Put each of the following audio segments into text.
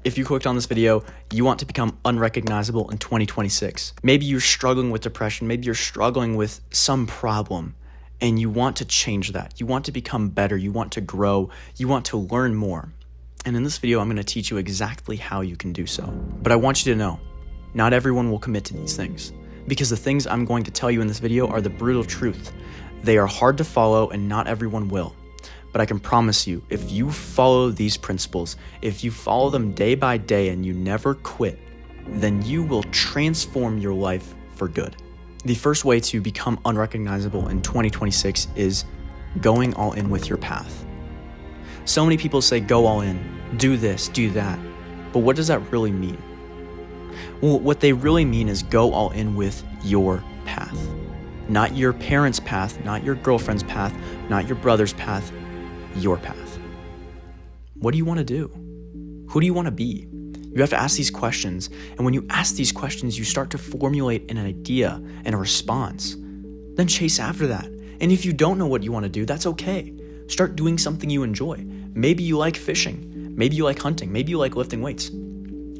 If you clicked on this video, you want to become unrecognizable in 2026. Maybe you're struggling with depression. Maybe you're struggling with some problem and you want to change that. You want to become better. You want to grow. You want to learn more. And in this video, I'm going to teach you exactly how you can do so. But I want you to know, not everyone will commit to these things, because the things I'm going to tell you in this video are the brutal truth. They are hard to follow and not everyone will. But I can promise you, if you follow these principles, if you follow them day by day and you never quit, then you will transform your life for good. The first way to become unrecognizable in 2026 is going all in with your path. So many people say go all in, do this, do that. But what does that really mean? Well, what they really mean is go all in with your path. Not your parents' path, not your girlfriend's path, not your brother's path, your path. What do you want to do? Who do you want to be? You have to ask these questions. And when you ask these questions, you start to formulate an idea and a response. Then chase after that. And if you don't know what you want to do, that's okay. Start doing something you enjoy. Maybe you like fishing. Maybe you like hunting. Maybe you like lifting weights.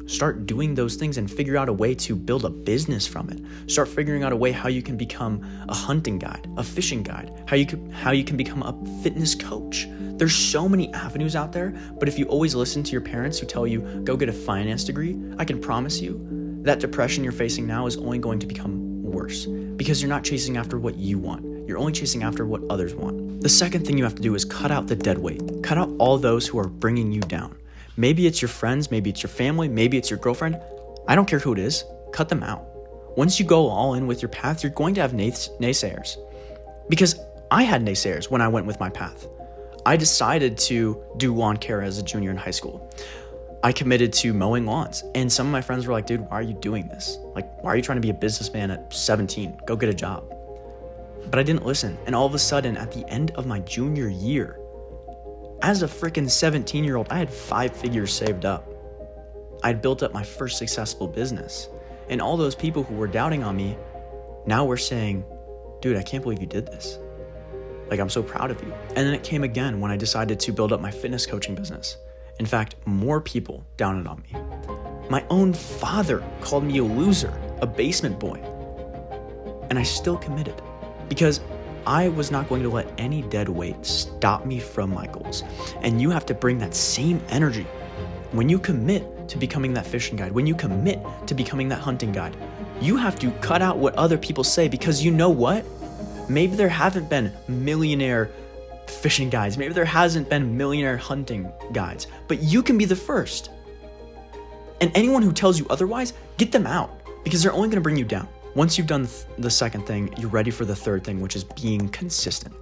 Start doing those things and figure out a way to build a business from it. Start figuring out a way how you can become a hunting guide, a fishing guide, how you can become a fitness coach. There's so many avenues out there, but if you always listen to your parents who tell you, go get a finance degree, I can promise you that depression you're facing now is only going to become worse because you're not chasing after what you want. You're only chasing after what others want. The second thing you have to do is cut out the dead weight. Cut out all those who are bringing you down. Maybe it's your friends, maybe it's your family, maybe it's your girlfriend. I don't care who it is. Cut them out. Once you go all in with your path, you're going to have naysayers. Because I had naysayers when I went with my path. I decided to do lawn care as a junior in high school. I committed to mowing lawns. And some of my friends were like, dude, why are you doing this? Like, why are you trying to be a businessman at 17? Go get a job. But I didn't listen. And all of a sudden, at the end of my junior year, as a freaking 17-year-old, I had 5 figures saved up. I'd built up my first successful business. And all those people who were doubting on me, now were saying, dude, I can't believe you did this. Like, I'm so proud of you. And then it came again when I decided to build up my fitness coaching business. In fact, more people doubted on me. My own father called me a loser, a basement boy. And I still committed because I was not going to let any dead weight stop me from my goals. And you have to bring that same energy. When you commit to becoming that fishing guide, when you commit to becoming that hunting guide, you have to cut out what other people say, because you know what? Maybe there haven't been millionaire fishing guides. Maybe there hasn't been millionaire hunting guides, but you can be the first. And anyone who tells you otherwise, get them out, because they're only going to bring you down. Once you've done the second thing, you're ready for the third thing, which is being consistent.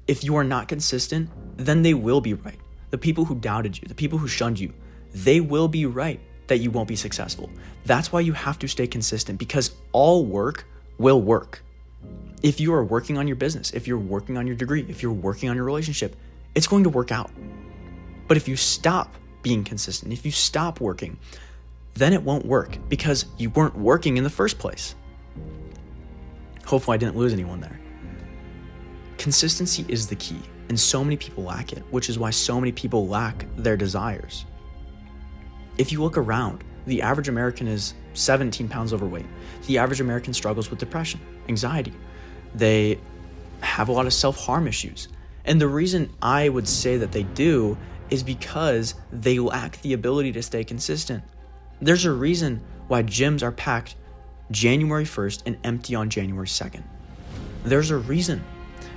If you are not consistent, then they will be right. The people who doubted you, the people who shunned you, they will be right that you won't be successful. That's why you have to stay consistent, because all work will work. If you are working on your business, if you're working on your degree, if you're working on your relationship, it's going to work out. But if you stop being consistent, if you stop working, then it won't work because you weren't working in the first place. Hopefully I didn't lose anyone there. Consistency is the key, and so many people lack it, which is why so many people lack their desires. If you look around, the average American is 17 pounds overweight. The average American struggles with depression, anxiety. They have a lot of self-harm issues. And the reason I would say that they do is because they lack the ability to stay consistent. There's a reason why gyms are packed January 1st and empty on January 2nd. There's a reason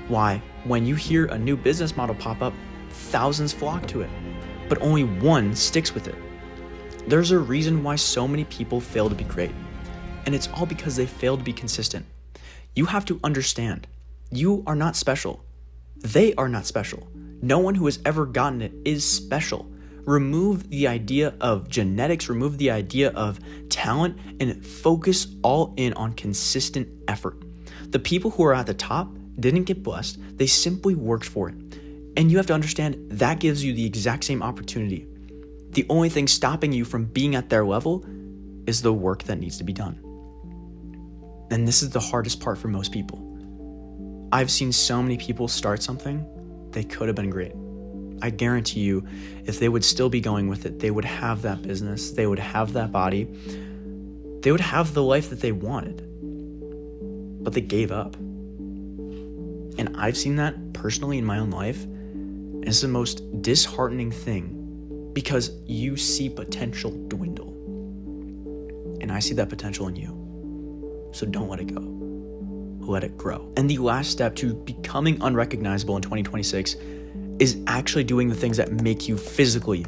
why when you hear a new business model pop up, thousands flock to it, but only one sticks with it. There's a reason why so many people fail to be great, and it's all because they fail to be consistent. You have to understand, you are not special. They are not special. No one who has ever gotten it is special. Remove the idea of genetics, remove the idea of talent, and focus all in on consistent effort. The people who are at the top didn't get blessed, they simply worked for it. And you have to understand that gives you the exact same opportunity. The only thing stopping you from being at their level is the work that needs to be done. And this is the hardest part for most people. I've seen so many people start something, they could have been great. I guarantee you, if they would still be going with it, they would have that business, they would have that body, they would have the life that they wanted. But they gave up. And I've seen that personally in my own life. And it's the most disheartening thing because you see potential dwindle. And I see that potential in you. So don't let it go. Let it grow. And the last step to becoming unrecognizable in 2026 is actually doing the things that make you physically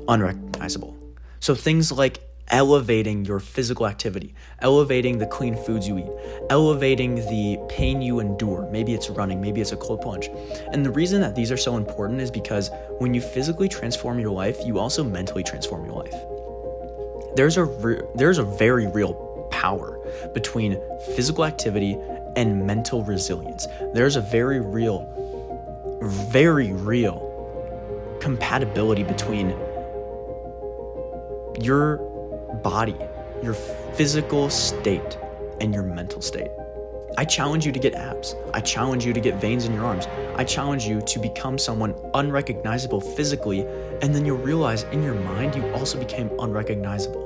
unrecognizable. So things like elevating your physical activity, elevating the clean foods you eat, elevating the pain you endure. Maybe it's running, maybe it's a cold plunge. And the reason that these are so important is because when you physically transform your life, you also mentally transform your life. There's a very real power between physical activity and mental resilience. There's a very real compatibility between your body, your physical state, and your mental state. I challenge you to get abs. I challenge you to get veins in your arms. I challenge you to become someone unrecognizable physically, and then you'll realize in your mind you also became unrecognizable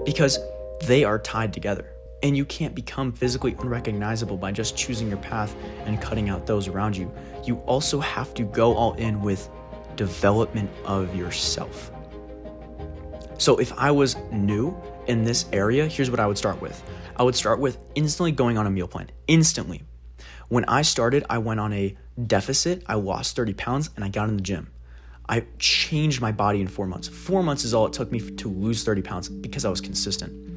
because they are tied together. And you can't become physically unrecognizable by just choosing your path and cutting out those around you. You also have to go all in with development of yourself. So if I was new in this area, here's what I would start with. I would start with instantly going on a meal plan. Instantly. When I started, I went on a deficit. I lost 30 pounds and I got in the gym. I changed my body in 4 months. 4 months is all it took me to lose 30 pounds because I was consistent.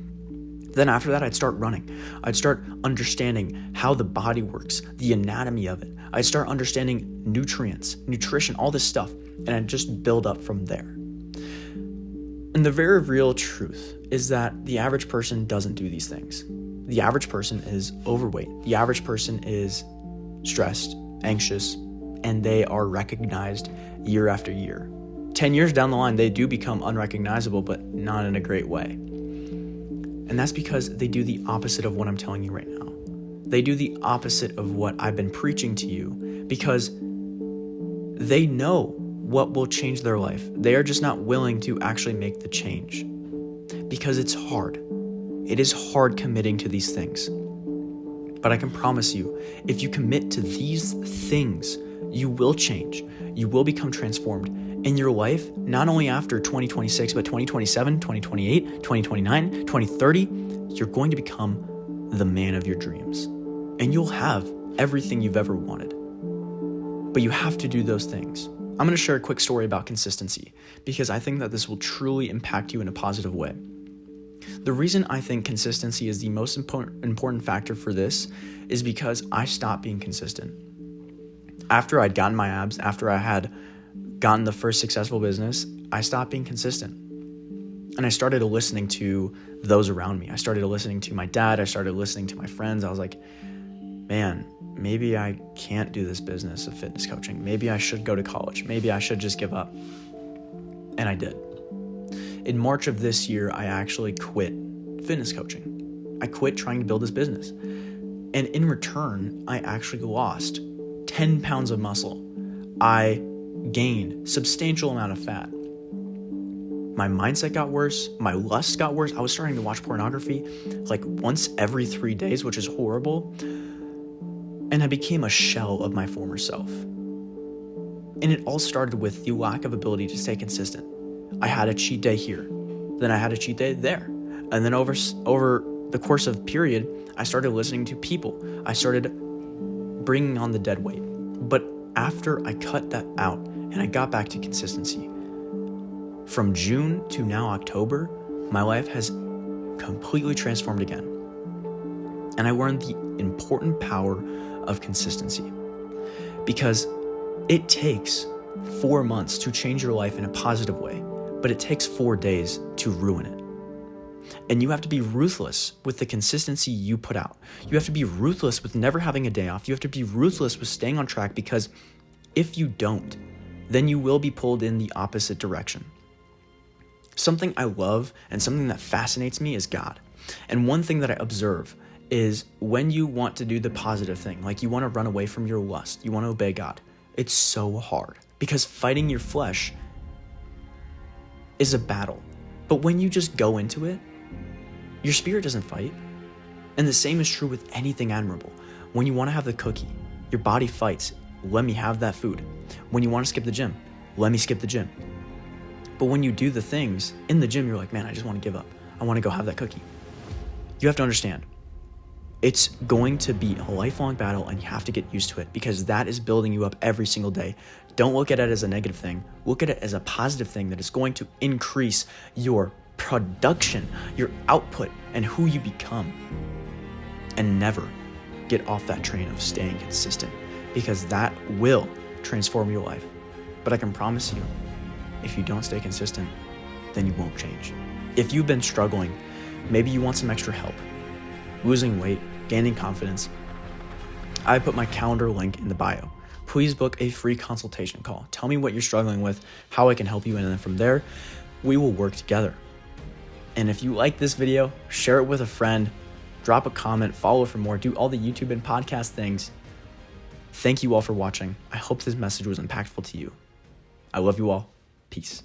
Then after that, I'd start running. I'd start understanding how the body works, the anatomy of it. I'd start understanding nutrients, nutrition, all this stuff, and I'd just build up from there. And the very real truth is that the average person doesn't do these things. The average person is overweight. The average person is stressed, anxious, and they are recognized year after year. 10 years down the line, they do become unrecognizable, but not in a great way. And that's because they do the opposite of what I'm telling you right now. They do the opposite of what I've been preaching to you because they know what will change their life. They are just not willing to actually make the change because it's hard. It is hard committing to these things. But I can promise you, if you commit to these things, you will change. You will become transformed. In your life, not only after 2026, but 2027, 2028, 2029, 2030, you're going to become the man of your dreams. And you'll have everything you've ever wanted. But you have to do those things. I'm going to share a quick story about consistency because I think that this will truly impact you in a positive way. The reason I think consistency is the most important factor for this is because I stopped being consistent. After I'd gotten my abs, after I had gotten the first successful business, I stopped being consistent. And I started listening to those around me. I started listening to my dad. I started listening to my friends. I was like, man, maybe I can't do this business of fitness coaching. Maybe I should go to college. Maybe I should just give up. And I did. In March of this year, I actually quit fitness coaching. I quit trying to build this business. And in return, I actually lost 10 pounds of muscle. I gained substantial amount of fat. My mindset got worse. My lust got worse. I was starting to watch pornography like once every 3 days, which is horrible. And I became a shell of my former self. And it all started with the lack of ability to stay consistent. I had a cheat day here. Then I had a cheat day there. And then over the course of period, I started listening to people. I started bringing on the dead weight. But after I cut that out and I got back to consistency, from June to now October, my life has completely transformed again. And I learned the important power of consistency because it takes 4 months to change your life in a positive way, but it takes 4 days to ruin it. And you have to be ruthless with the consistency you put out. You have to be ruthless with never having a day off. You have to be ruthless with staying on track because if you don't, then you will be pulled in the opposite direction. Something I love and something that fascinates me is God. And one thing that I observe is when you want to do the positive thing, like you want to run away from your lust, you want to obey God, it's so hard. because fighting your flesh is a battle. But when you just go into it, your spirit doesn't fight. And the same is true with anything admirable. When you want to have the cookie, your body fights. Let me have that food. When you want to skip the gym, let me skip the gym. But when you do the things in the gym, you're like, man, I just want to give up. I want to go have that cookie. You have to understand, it's going to be a lifelong battle, and you have to get used to it, because that is building you up every single day. Don't look at it as a negative thing. Look at it as a positive thing that is going to increase your production, your output, and who you become. And never get off that train of staying consistent, because that will transform your life. But I can promise you, if you don't stay consistent, then you won't change. If you've been struggling, maybe you want some extra help, losing weight, gaining confidence, I put my calendar link in the bio. Please book a free consultation call. Tell me what you're struggling with, how I can help you, and then from there, we will work together. And if you like this video, share it with a friend, drop a comment, follow for more, do all the YouTube and podcast things. Thank you all for watching. I hope this message was impactful to you. I love you all. Peace.